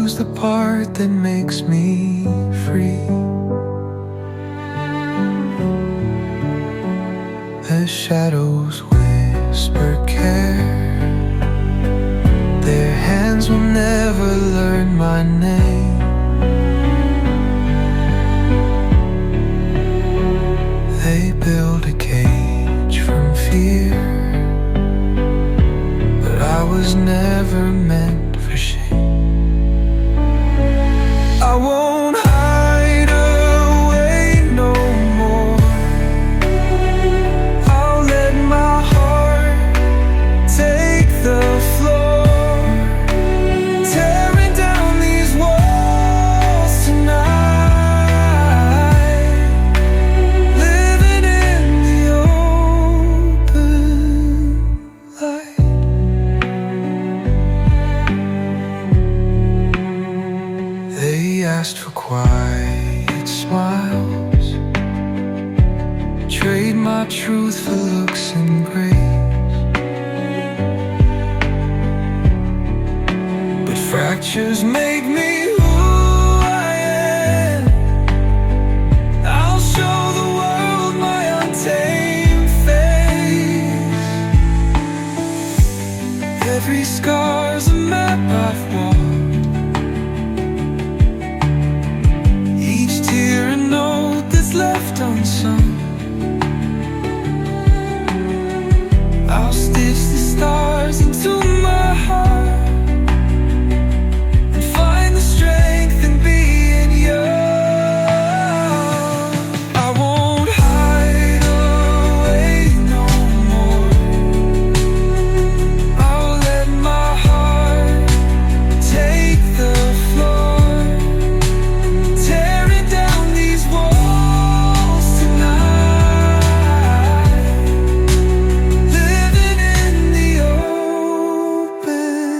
choose the part that makes me free. The shadows whisper care. Their hands will never learn my name. They build a cage from fear, but I was never meant for shame. I won't hide away no more. I'll let my heart take the floor, tearing down these walls tonight, living in the open light. They asked for quiet smiles, trade my truth for looks and grace, but fractures make me